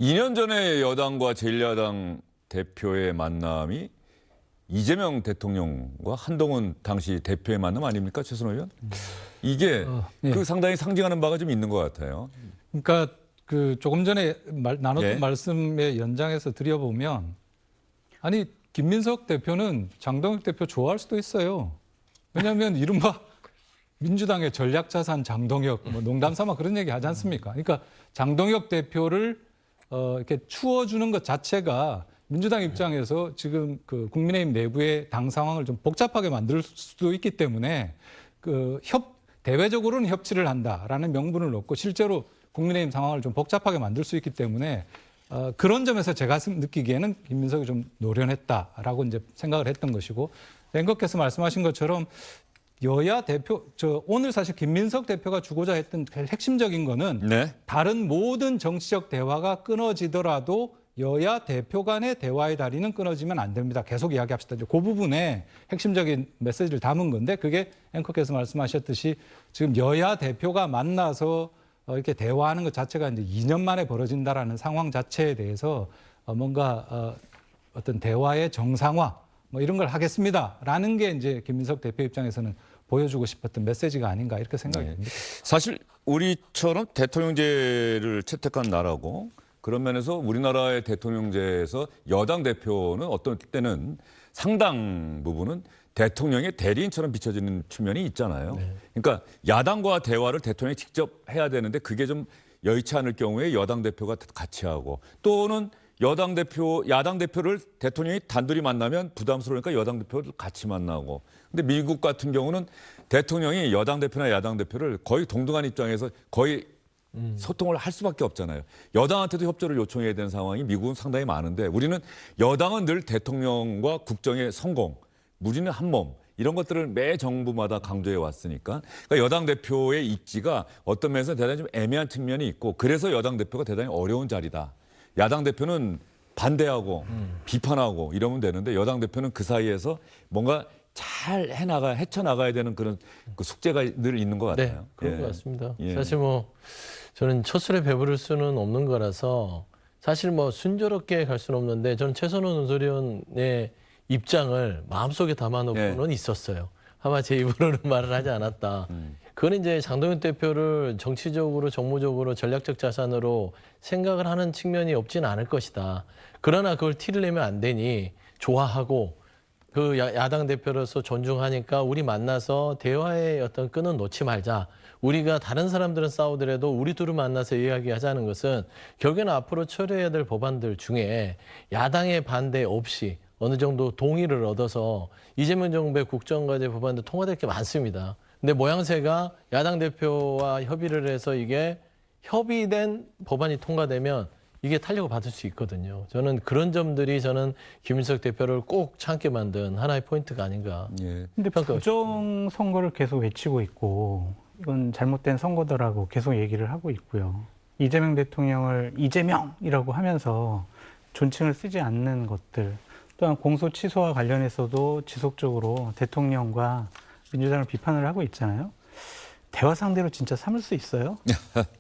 2년 전에 여당과 제1야당 대표의 만남이 이재명 대통령과 한동훈 당시 대표의 만남 아닙니까, 최순호 의원? 이게 예. 그 상당히 상징하는 바가 좀 있는 것 같아요. 그러니까 그 조금 전에 나눴던 예. 말씀의 연장해서 드려보면, 아니 김민석 대표는 장동혁 대표 좋아할 수도 있어요. 왜냐하면 이른바 민주당의 전략자산 장동혁, 뭐 농담 삼아 그런 얘기 하지 않습니까? 그러니까 장동혁 대표를 이렇게 추워주는 것 자체가 민주당 입장에서 지금 그 국민의힘 내부의 당 상황을 좀 복잡하게 만들 수도 있기 때문에 대외적으로는 협치를 한다라는 명분을 놓고 실제로 국민의힘 상황을 좀 복잡하게 만들 수 있기 때문에 그런 점에서 제가 느끼기에는 김민석이 좀 노련했다라고 이제 생각을 했던 것이고, 앵커께서 말씀하신 것처럼 여야 대표, 오늘 사실 김민석 대표가 주고자 했던 핵심적인 거는 네. 다른 모든 정치적 대화가 끊어지더라도 여야 대표 간의 대화의 다리는 끊어지면 안 됩니다. 계속 이야기합시다. 이제 그 부분에 핵심적인 메시지를 담은 건데, 그게 앵커께서 말씀하셨듯이 지금 여야 대표가 만나서 이렇게 대화하는 것 자체가 이제 2년 만에 벌어진다라는 상황 자체에 대해서 뭔가 어떤 대화의 정상화 뭐 이런 걸 하겠습니다라는 게 이제 김민석 대표 입장에서는 보여주고 싶었던 메시지가 아닌가 이렇게 생각이 듭니다. 사실 우리처럼 대통령제를 채택한 나라고, 그런 면에서 우리나라의 대통령제에서 여당 대표는 어떤 때는 상당 부분은 대통령의 대리인처럼 비춰지는 측면이 있잖아요. 네. 그러니까 야당과 대화를 대통령이 직접 해야 되는데 그게 좀 여의치 않을 경우에 여당 대표가 같이 하고, 또는 야당 대표를 대통령이 단둘이 만나면 부담스러우니까 여당 대표를 같이 만나고. 근데 미국 같은 경우는 대통령이 여당 대표나 야당 대표를 거의 동등한 입장에서 거의 소통을 할 수밖에 없잖아요. 여당한테도 협조를 요청해야 되는 상황이 미국은 상당히 많은데, 우리는 여당은 늘 대통령과 국정의 성공, 우리는 한 몸, 이런 것들을 매 정부마다 강조해 왔으니까, 그러니까 여당 대표의 입지가 어떤 면에서 대단히 좀 애매한 측면이 있고, 그래서 여당 대표가 대단히 어려운 자리다. 야당 대표는 반대하고 비판하고 이러면 되는데, 여당 대표는 그 사이에서 뭔가 잘 헤쳐나가야 되는 그런 그 숙제가 늘 있는 것 같아요. 네, 그런 것 같습니다. 예. 사실 뭐 저는 첫 술에 배부를 수는 없는 거라서 사실 뭐 순조롭게 갈 수는 없는데, 저는 최선호 논설위원의 입장을 마음속에 담아놓고는 있었어요. 아마 제 입으로는 말을 하지 않았다. 그건 이제 장동혁 대표를 정치적으로, 정무적으로, 전략적 자산으로 생각을 하는 측면이 없지는 않을 것이다. 그러나 그걸 티를 내면 안 되니 좋아하고, 그 야당 대표로서 존중하니까 우리 만나서 대화의 어떤 끈은 놓지 말자. 우리가 다른 사람들은 싸우더라도 우리 둘을 만나서 이야기하자는 것은 결국에는 앞으로 처리해야 될 법안들 중에 야당의 반대 없이 어느 정도 동의를 얻어서 이재명 정부의 국정과제 법안도 통과될 게 많습니다. 근데 모양새가 야당 대표와 협의를 해서 이게 협의된 법안이 통과되면 이게 탄력을 받을 수 있거든요. 저는 그런 점들이 김민석 대표를 꼭 참게 만든 하나의 포인트가 아닌가. 예. 근데 부정 선거를 계속 외치고 있고, 이건 잘못된 선거다라고 계속 얘기를 하고 있고요. 이재명 대통령을 이재명이라고 하면서 존칭을 쓰지 않는 것들, 또한 공소 취소와 관련해서도 지속적으로 대통령과 민주당을 비판을 하고 있잖아요. 대화 상대로 진짜 삼을 수 있어요?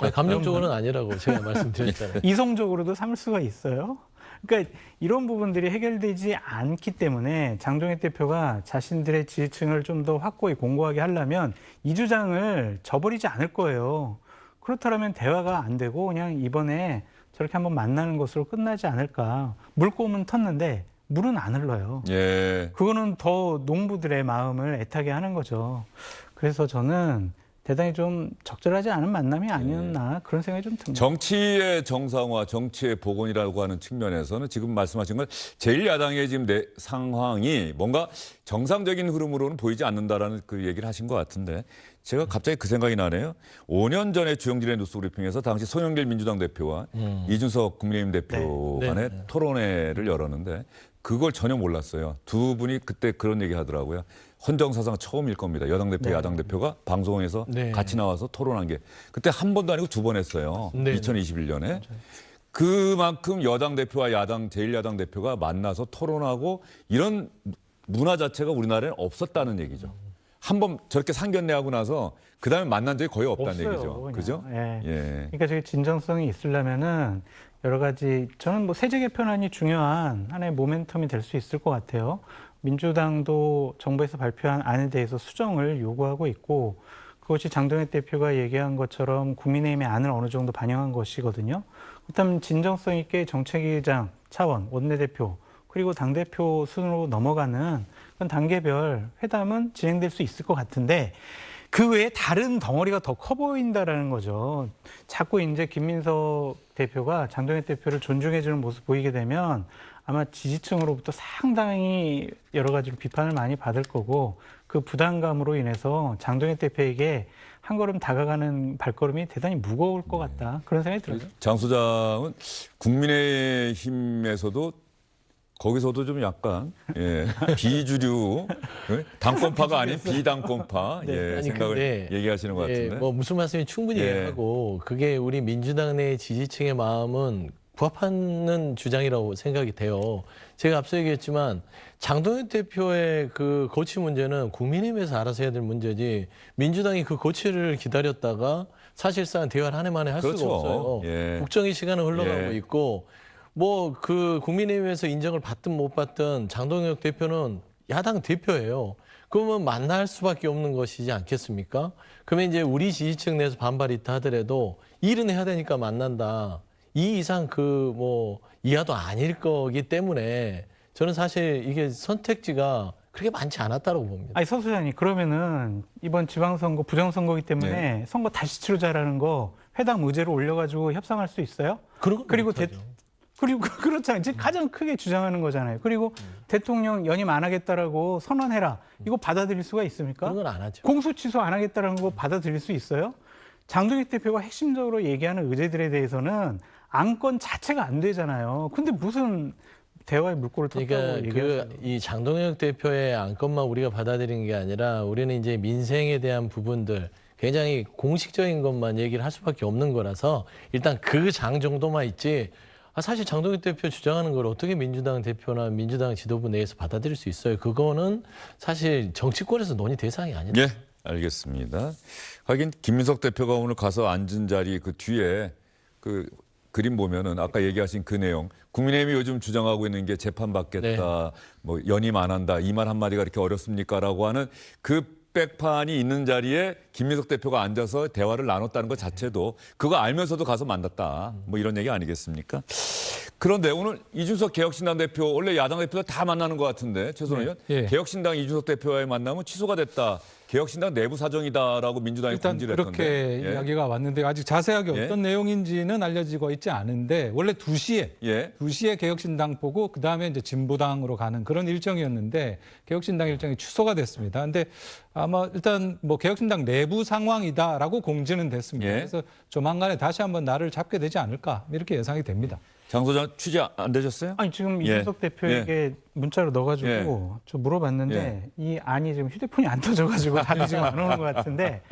아니, 감정적으로는 아니라고 제가 말씀드렸잖아요. 이성적으로도 삼을 수가 있어요? 그러니까 이런 부분들이 해결되지 않기 때문에 장동혁 대표가 자신들의 지지층을 좀 더 확고히 공고하게 하려면 이 주장을 저버리지 않을 거예요. 그렇다면 대화가 안 되고 그냥 이번에 저렇게 한번 만나는 것으로 끝나지 않을까. 물꼬음은 텄는데 물은 안 흘러요. 예. 그거는 더 농부들의 마음을 애타게 하는 거죠. 그래서 저는 대단히 좀 적절하지 않은 만남이 아니었나 그런 생각이 좀 듭니다. 정치의 정상화, 정치의 복원이라고 하는 측면에서는 지금 말씀하신 건 제1야당의 지금 상황이 뭔가 정상적인 흐름으로는 보이지 않는다라는 그 얘기를 하신 것 같은데, 제가 갑자기 그 생각이 나네요. 5년 전에 주영진의 뉴스브리핑에서 당시 손영길 민주당 대표와 이준석 국민의힘 대표 간의 토론회를 열었는데, 그걸 전혀 몰랐어요. 두 분이 그때 그런 얘기 하더라고요. 헌정사상 처음일 겁니다. 여당 대표, 야당 대표가 방송에서 같이 나와서 토론한 게. 그때 한 번도 아니고 두 번 했어요. 2021년에. 그만큼 여당 대표와 제1야당 대표가 만나서 토론하고 이런 문화 자체가 우리나라에 없었다는 얘기죠. 한 번 저렇게 상견례하고 나서 그다음에 만난 적이 거의 없다는 없어요, 얘기죠. 그냥. 그죠? 예. 예. 그러니까 저게 진정성이 있으려면은 여러 가지 저는 뭐 세제 개편안이 중요한 하나의 모멘텀이 될 수 있을 것 같아요. 민주당도 정부에서 발표한 안에 대해서 수정을 요구하고 있고 그것이 장동혁 대표가 얘기한 것처럼 국민의힘의 안을 어느 정도 반영한 것이거든요. 그렇다면 진정성 있게 정책위의장 차원, 원내대표 그리고 당대표 순으로 넘어가는 그런 단계별 회담은 진행될 수 있을 것 같은데 그 외에 다른 덩어리가 더 커 보인다라는 거죠. 자꾸 이제 김민석 대표가 장동혁 대표를 존중해주는 모습 보이게 되면 아마 지지층으로부터 상당히 여러 가지로 비판을 많이 받을 거고 그 부담감으로 인해서 장동혁 대표에게 한 걸음 다가가는 발걸음이 대단히 무거울 것 같다. 그런 생각이 들어요. 장 소장은 국민의힘에서도 거기서도 좀 약간 비주류 당권파가 아닌 비당권파 아니, 생각을 근데, 얘기하시는 것 같은데. 뭐 무슨 말씀이 충분히 이해하고 그게 우리 민주당 내 지지층의 마음은 부합하는 주장이라고 생각이 돼요. 제가 앞서 얘기했지만 장동혁 대표의 그 고치 문제는 국민의힘에서 알아서 해야 될 문제지 민주당이 그 고치를 기다렸다가 사실상 대화를 한 해 만에 할 그렇죠. 수가 없어요. 국정의 시간은 흘러가고 있고 뭐 그 국민의힘에서 인정을 받든 못 받든 장동혁 대표는 야당 대표예요. 그러면 만날 수밖에 없는 것이지 않겠습니까? 그러면 이제 우리 지지층 내에서 반발이 있다 하더라도 일은 해야 되니까 만난다. 이 이상 그 뭐 이하도 아닐 거기 때문에 저는 사실 이게 선택지가 그렇게 많지 않았다고 봅니다. 아니 서 소장님 그러면은 이번 지방선거 부정선거이기 때문에 선거 다시 치르자라는 거 회담 의제로 올려가지고 협상할 수 있어요? 그리고 그렇잖아요. 지금 가장 크게 주장하는 거잖아요. 그리고 대통령 연임 안 하겠다라고 선언해라. 이거 받아들일 수가 있습니까? 그런 건 안 하죠. 공소 취소 안 하겠다라는 거 받아들일 수 있어요? 장동혁 대표가 핵심적으로 얘기하는 의제들에 대해서는 안건 자체가 안 되잖아요. 근데 무슨 대화의 물꼬를 텄다고 그러니까 얘기하세요? 이 장동혁 대표의 안건만 우리가 받아들이는 게 아니라 우리는 이제 민생에 대한 부분들 굉장히 공식적인 것만 얘기를 할 수밖에 없는 거라서 일단 그 장 정도만 있지. 사실 장동혁 대표 주장하는 걸 어떻게 민주당 대표나 민주당 지도부 내에서 받아들일 수 있어요? 그거는 사실 정치권에서 논의 대상이 아니다. 예, 알겠습니다. 하긴 김민석 대표가 오늘 가서 앉은 자리 그 뒤에 그 그림 보면은 아까 얘기하신 그 내용 국민의힘이 요즘 주장하고 있는 게 재판 받겠다, 뭐 연임 안 한다 이 말 한마디가 이렇게 어렵습니까라고 하는 그 백판이 있는 자리에 김민석 대표가 앉아서 대화를 나눴다는 것 자체도 그거 알면서도 가서 만났다 뭐 이런 얘기 아니겠습니까? 그런데 오늘 이준석 개혁신당 대표 원래 야당 대표가 다 만나는 것 같은데 최선원 의원 개혁신당 이준석 대표와의 만남은 취소가 됐다. 개혁신당 내부 사정이다라고 민주당이 일단 공지를 그렇게 했던데. 이야기가 왔는데 아직 자세하게 어떤 내용인지는 알려지고 있지 않은데 원래 2시에 개혁신당 보고 그다음에 이제 진보당으로 가는 그런 일정이었는데 개혁신당 일정이 취소가 됐습니다. 근데 아마 일단 뭐 개혁신당 내부 상황이다라고 공지는 됐습니다. 그래서 조만간에 다시 한번 날을 잡게 되지 않을까 이렇게 예상이 됩니다. 장 소장 취재 안 되셨어요? 아니 지금 이준석 대표에게 문자로 넣어가지고 저 물어봤는데 이 안이 지금 휴대폰이 안 터져가지고 답이 지금 안 오는 것 같은데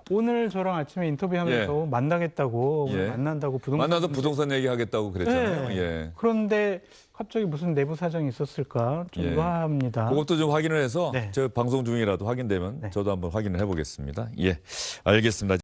오늘 저랑 아침에 인터뷰하면서 만나겠다고 오늘 만난다고 만나서 부동산 얘기하겠다고 그랬잖아요. 그런데 갑자기 무슨 내부 사정이 있었을까 좀 의아합니다. 그것도 좀 확인을 해서 저 방송 중이라도 확인되면 저도 한번 확인을 해보겠습니다. 알겠습니다.